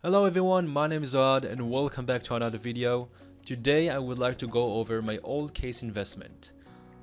Hello everyone, my name is Ohad and welcome back to another video. Today I would like to go over my old case investment.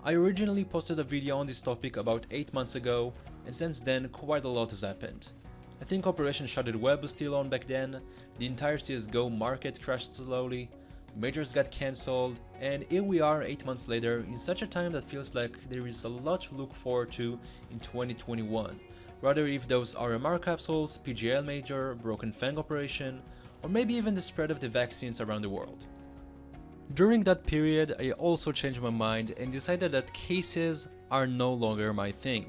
I originally posted a video on this topic about 8 months ago, and since then quite a lot has happened. I think Operation Shuttered Web was still on back then, the entire Csgo market crashed slowly, majors got cancelled, and here we are 8 months later in such a time that feels like there is a lot to look forward to in 2021. Rather if those RMR capsules, PGL major, Broken Fang operation, or maybe even the spread of the vaccines around the world. During that period, I also changed my mind and decided that cases are no longer my thing.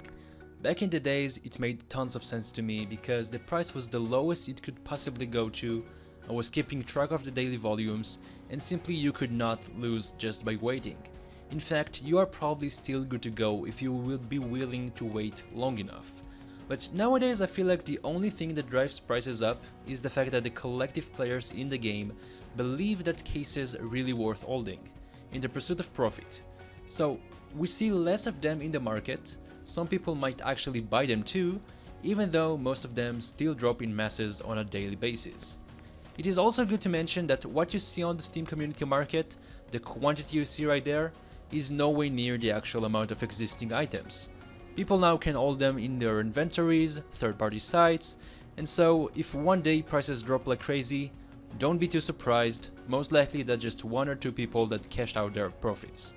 Back in the days, it made tons of sense to me because the price was the lowest it could possibly go to, I was keeping track of the daily volumes, and simply you could not lose just by waiting. In fact, you are probably still good to go if you will be willing to wait long enough. But nowadays I feel like the only thing that drives prices up is the fact that the collective players in the game believe that cases are really worth holding, in the pursuit of profit. So we see less of them in the market, some people might actually buy them too, even though most of them still drop in masses on a daily basis. It is also good to mention that what you see on the Steam community market, the quantity you see right there, is nowhere near the actual amount of existing items. People now can hold them in their inventories, third-party sites, and so if one day prices drop like crazy, don't be too surprised, most likely that's just one or two people that cashed out their profits.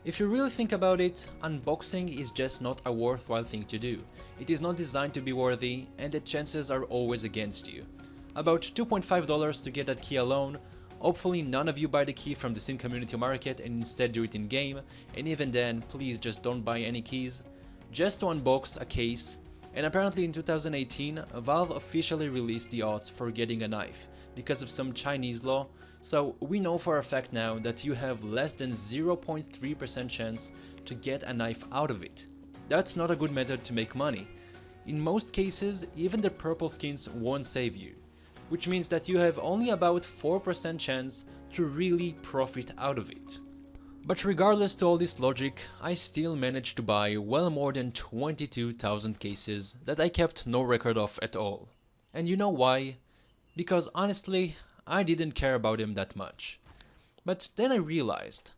If you really think about it, unboxing is just not a worthwhile thing to do. It is not designed to be worthy, and the chances are always against you. About $2.5 to get that key alone. Hopefully none of you buy the key from the Steam community market and instead do it in game, and even then, please just don't buy any keys. Just to unbox a case, and apparently in 2018, Valve officially released the odds for getting a knife because of some Chinese law, so we know for a fact now that you have less than 0.3% chance to get a knife out of it. That's not a good method to make money. In most cases, even the purple skins won't save you, which means that you have only about 4% chance to really profit out of it. But regardless to all this logic, I still managed to buy well more than 22,000 cases that I kept no record of at all. And you know why? Because honestly, I didn't care about them that much. But then I realized,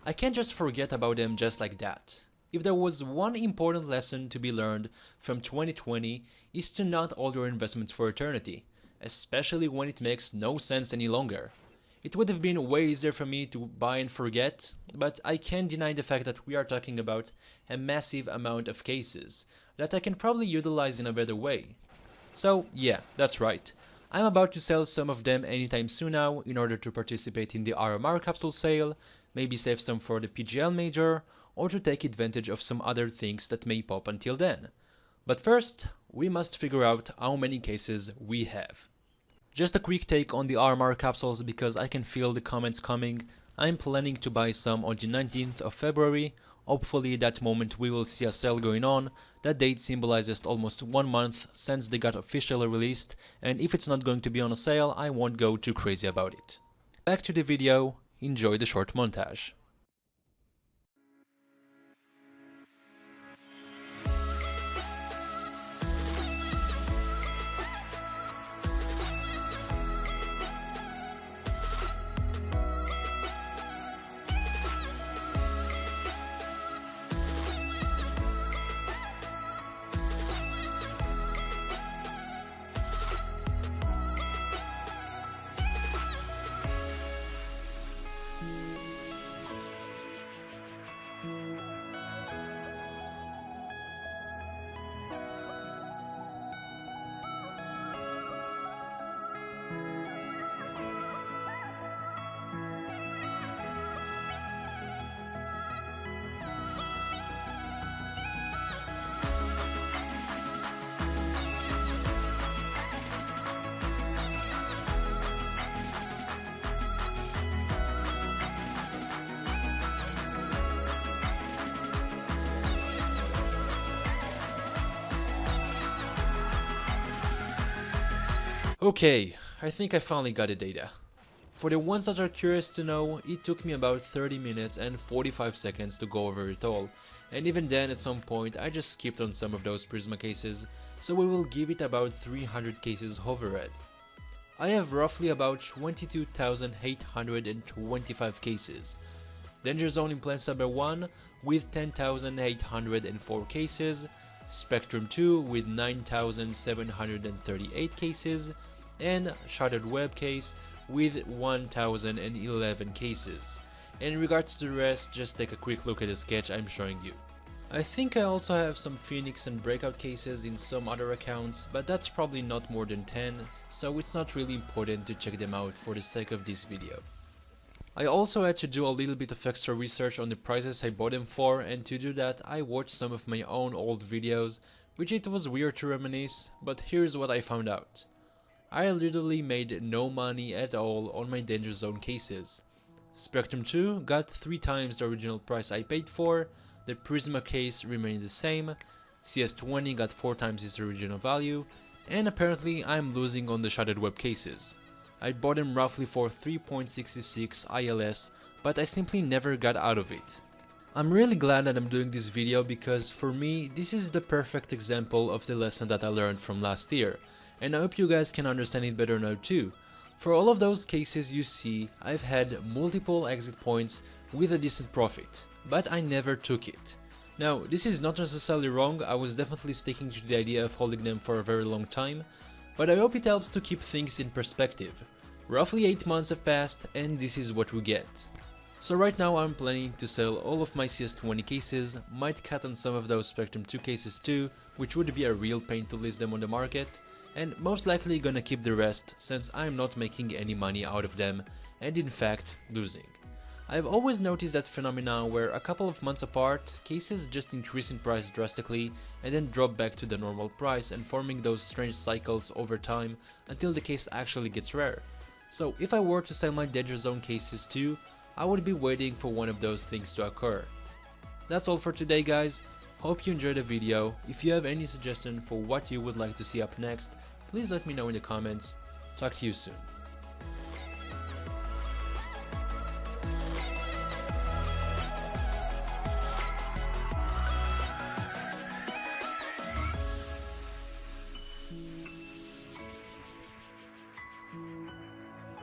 I can't just forget about them just like that. If there was one important lesson to be learned from 2020 is to not hold your investments for eternity, especially when it makes no sense any longer. It would have been way easier for me to buy and forget, but I can't deny the fact that we are talking about a massive amount of cases that I can probably utilize in a better way. So yeah, that's right. I'm about to sell some of them anytime soon now in order to participate in the RMR capsule sale, maybe save some for the PGL major, or to take advantage of some other things that may pop until then. But first, we must figure out how many cases we have. Just a quick take on the RMR capsules because I can feel the comments coming. I'm planning to buy some on the 19th of February. Hopefully that moment we will see a sale going on. That date symbolizes almost 1 month since they got officially released, and if it's not going to be on a sale, I won't go too crazy about it. Back to the video, enjoy the short montage. Okay, I think I finally got the data. For the ones that are curious to know, it took me about 30 minutes and 45 seconds to go over it all, and even then at some point I just skipped on some of those Prisma cases, so we will give it about 300 cases overhead. I have roughly about 22,825 cases. Danger Zone Implants number 1 with 10,804 cases, Spectrum 2 with 9,738 cases, and Shattered Web case with 1,011 cases. In regards to the rest, just take a quick look at the sketch I'm showing you. I think I also have some Phoenix and Breakout cases in some other accounts, but that's probably not more than 10, so it's not really important to check them out for the sake of this video. I also had to do a little bit of extra research on the prices I bought them for, and to do that I watched some of my own old videos, which it was weird to reminisce, but here's what I found out. I literally made no money at all on my Danger Zone cases. Spectrum 2 got 3 times the original price I paid for, the Prisma case remained the same, CS20 got 4 times its original value, and apparently I'm losing on the Shattered Web cases. I bought them roughly for 3.66 ILS, but I simply never got out of it. I'm really glad that I'm doing this video because for me, this is the perfect example of the lesson that I learned from last year, and I hope you guys can understand it better now too. For all of those cases you see, I've had multiple exit points with a decent profit, but I never took it. Now, this is not necessarily wrong, I was definitely sticking to the idea of holding them for a very long time, but I hope it helps to keep things in perspective. Roughly 8 months have passed and this is what we get. So right now I'm planning to sell all of my CS20 cases, might cut on some of those Spectrum 2 cases too, which would be a real pain to list them on the market, and most likely gonna keep the rest since I'm not making any money out of them and in fact losing. I've always noticed that phenomena where a couple of months apart, cases just increase in price drastically and then drop back to the normal price and forming those strange cycles over time until the case actually gets rare. So if I were to sell my Danger Zone cases too, I would be waiting for one of those things to occur. That's all for today guys, hope you enjoyed the video. If you have any suggestion for what you would like to see up next, please let me know in the comments. Talk to you soon.